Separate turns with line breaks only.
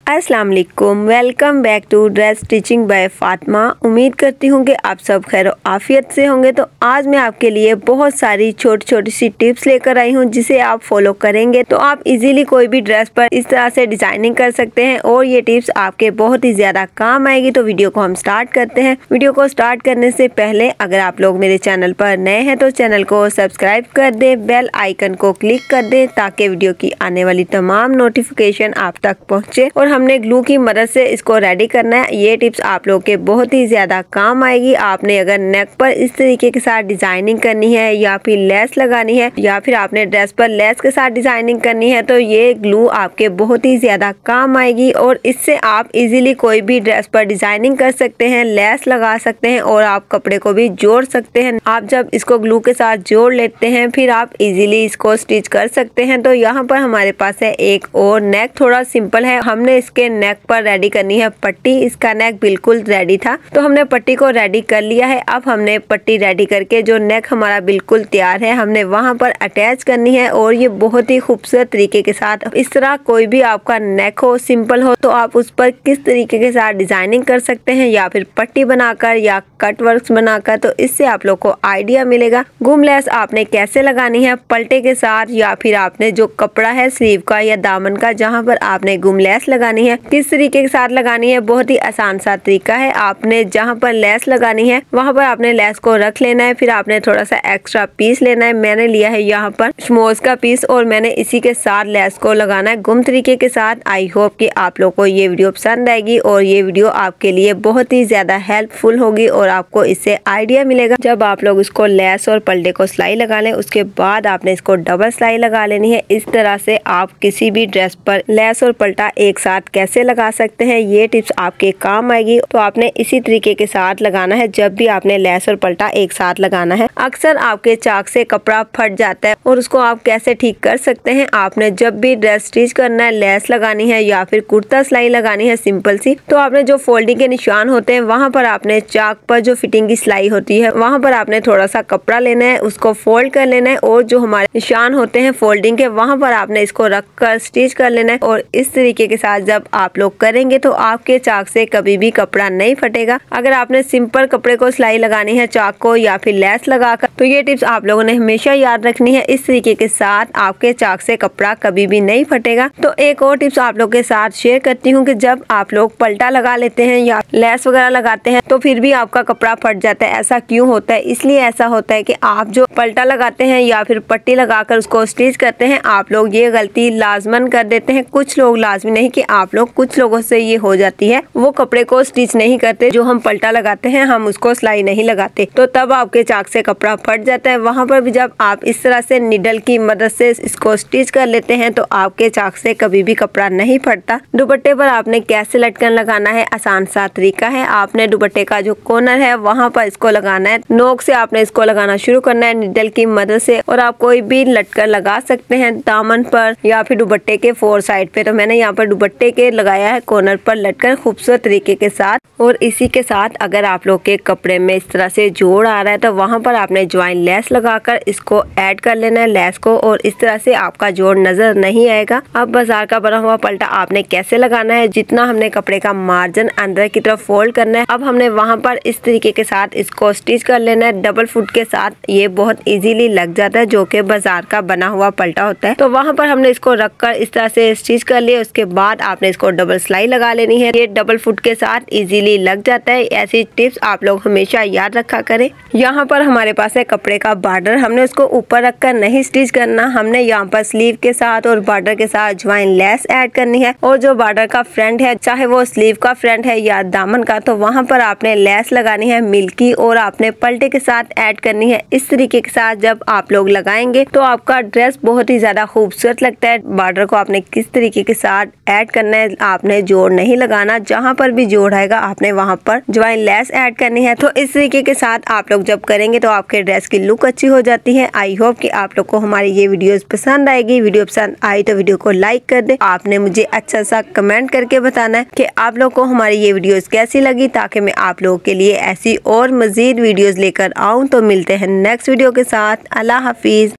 अस्सलाम वालेकुम, welcome back to dress stitching by Fatima. उम्मीद करती हूँ कि आप सब खैर आफियत से होंगे। तो आज मैं आपके लिए बहुत सारी छोटी छोटी सी टिप्स लेकर आई हूँ जिसे आप फॉलो करेंगे तो आप इजीली कोई भी ड्रेस पर इस तरह से डिजाइनिंग कर सकते हैं और ये टिप्स आपके बहुत ही ज्यादा काम आएगी। तो वीडियो को हम स्टार्ट करते हैं। वीडियो को स्टार्ट करने से पहले अगर आप लोग मेरे चैनल पर नए हैं तो चैनल को सब्सक्राइब कर दे, बेल आइकन को क्लिक कर दे ताकि वीडियो की आने वाली तमाम नोटिफिकेशन आप तक पहुँचे। और हमने ग्लू की मदद से इसको रेडी करना है। ये टिप्स आप लोग के बहुत ही ज्यादा काम आएगी। आपने अगर नेक पर इस तरीके के साथ डिजाइनिंग करनी है या फिर लेस लगानी है या फिर आपने ड्रेस पर लेस के साथ डिजाइनिंग करनी है तो ये ग्लू आपके बहुत ही ज्यादा काम आएगी और इससे आप इजीली कोई भी ड्रेस पर डिजाइनिंग कर सकते हैं, लेस लगा सकते हैं और आप कपड़े को भी जोड़ सकते हैं। आप जब इसको ग्लू के साथ जोड़ लेते हैं फिर आप इजीली इसको स्टिच कर सकते हैं। तो यहाँ पर हमारे पास है एक और नेक थोड़ा सिंपल है। हमने इसके नेक पर रेडी करनी है पट्टी। इसका नेक बिल्कुल रेडी था तो हमने पट्टी को रेडी कर लिया है। अब हमने पट्टी रेडी करके जो नेक हमारा बिल्कुल तैयार है हमने वहां पर अटैच करनी है और ये बहुत ही खूबसूरत तरीके के साथ इस तरह कोई भी आपका नेक हो, सिंपल हो तो आप उस पर किस तरीके के साथ डिजाइनिंग कर सकते हैं या फिर पट्टी बनाकर या कट वर्क बनाकर। तो इससे आप लोग को आइडिया मिलेगा। गुम लेस आपने कैसे लगानी है पलटे के साथ या फिर आपने जो कपड़ा है स्लीव का या दामन का जहाँ पर आपने गुम लेस लगानी है किस तरीके के साथ लगानी है। बहुत ही आसान सा तरीका है। आपने जहाँ पर लेस लगानी है वहाँ पर आपने लेस को रख लेना है। फिर आपने थोड़ा सा एक्स्ट्रा पीस लेना है। मैंने लिया है यहाँ पर शमोज का पीस और मैंने इसी के साथ लेस को लगाना है गुम तरीके के साथ। आई होप कि आप लोग को ये वीडियो पसंद आएगी और ये वीडियो आपके लिए बहुत ही ज्यादा हेल्पफुल होगी और आपको इससे आइडिया मिलेगा। जब आप लोग इसको लेस और पलटे को सिलाई लगा लें उसके बाद आपने इसको डबल सिलाई लगा लेनी है। इस तरह से आप किसी भी ड्रेस पर लेस और पलटा एक साथ कैसे लगा सकते हैं ये टिप्स आपके काम आएगी। तो आपने इसी तरीके के साथ लगाना है जब भी आपने लेस और पलटा एक साथ लगाना है। अक्सर आपके चाक से कपड़ा फट जाता है और उसको आप कैसे ठीक कर सकते हैं। आपने जब भी ड्रेस स्टिच करना है, लेस लगानी है या फिर कुर्ता सिलाई लगानी है सिंपल सी, तो आपने जो फोल्डिंग के निशान होते हैं वहां पर आपने चाक पर जो फिटिंग की सिलाई होती है वहां पर आपने थोड़ा सा कपड़ा लेना है, उसको फोल्ड कर लेना है और जो हमारे निशान होते हैं फोल्डिंग के वहां पर आपने इसको रख कर स्टिच कर लेना है। और इस तरीके के साथ जब आप लोग करेंगे तो आपके चाक से कभी भी कपड़ा नहीं फटेगा। अगर आपने सिंपल कपड़े को सिलाई लगानी है चाक को या फिर लेस लगाकर तो ये टिप्स आप लोगों ने हमेशा याद रखनी है। इस तरीके के साथ आपके चाक से कपड़ा कभी भी नहीं फटेगा। तो एक और टिप्स आप लोग के साथ शेयर करती हूँ कि जब आप लोग पलटा लगा लेते हैं या लेस वगैरह लगाते हैं तो फिर भी आपका कपड़ा फट जाता है। ऐसा क्यों होता है? इसलिए ऐसा होता है कि आप जो पलटा लगाते हैं या फिर पट्टी लगाकर उसको स्टिच करते हैं आप लोग ये गलती लाजमन कर देते हैं। कुछ लोग, लाजमी नहीं कि आप लोग, कुछ लोगों से ये हो जाती है वो कपड़े को स्टिच नहीं करते। जो हम पलटा लगाते हैं हम उसको सिलाई नहीं लगाते तो तब आपके चाक से कपड़ा फट जाता है। वहां पर भी जब आप इस तरह से निडल की मदद से इसको स्टिच कर लेते हैं तो आपके चाक से कभी भी कपड़ा नहीं फटता। दुपट्टे पर आपने कैसे लटकन लगाना है, आसान सा तरीका है। आपने दुपट्टे का जो कॉर्नर है वहां पर इसको लगाना है। नोक से आपने इसको लगाना शुरू करना है निडल की मदद से और आप कोई भी लटकन लगा सकते हैं दामन पर या फिर दुपट्टे के फोर साइड पे। तो मैंने यहाँ पर दुपट्टे के लगाया है कॉर्नर पर लटकन खूबसूरत तरीके के साथ। और इसी के साथ अगर आप लोग के कपड़े में इस तरह से जोड़ आ रहा है तो वहां पर आपने ज्वाइन लेस लगाकर इसको ऐड कर लेना है लेस को और इस तरह से आपका जोड़ नजर नहीं आएगा। अब बाजार का बना हुआ पलटा आपने कैसे लगाना है, जितना हमने कपड़े का मार्जिन अंदर की तरफ फोल्ड करना है अब हमने वहां पर इस तरीके के साथ इसको स्टिच कर लेना है डबल फुट के साथ। ये बहुत इजीली लग जाता है जो कि बाजार का बना हुआ पलटा होता है। तो वहां पर हमने इसको रखकर इस तरह से स्टिच कर लिया। उसके बाद आपने इसको डबल सिलाई लगा लेनी है। ये डबल फुट के साथ इजीली लग जाता है। ऐसी टिप्स आप लोग हमेशा याद रखा करें। यहाँ पर हमारे पास है कपड़े का बॉर्डर। हमने उसको ऊपर रखकर नहीं स्टिच करना, हमने यहाँ पर स्लीव के साथ और बॉर्डर के साथ ज्वाइन लेस ऐड करनी है। और जो बॉर्डर का फ्रंट है चाहे वो स्लीव का फ्रंट है या दामन का तो वहां पर आपने लेस लगानी है मिल्की और आपने पलटे के साथ ऐड करनी है। इस तरीके के साथ जब आप लोग लगाएंगे तो आपका ड्रेस बहुत ही ज्यादा खूबसूरत लगता है। बॉर्डर को आपने किस तरीके के साथ ऐड करना है, आपने जोड़ नहीं लगाना। जहाँ पर भी जोड़ आएगा आपने वहां पर ज्वाइन लेस ऐड करनी है। तो इस तरीके के साथ आप लोग जब करेंगे तो आपके ड्रेस की लुक अच्छी हो जाती है। आई होप कि आप लोग को हमारी ये वीडियोस पसंद आएगी। वीडियो पसंद आई तो वीडियो को लाइक कर दे। आपने मुझे अच्छा सा कमेंट करके बताना है कि आप लोग को हमारी ये वीडियोस कैसी लगी ताकि मैं आप लोगों के लिए ऐसी और मजीद वीडियोस लेकर आऊं। तो मिलते हैं नेक्स्ट वीडियो के साथ। अल्लाह हाफिज।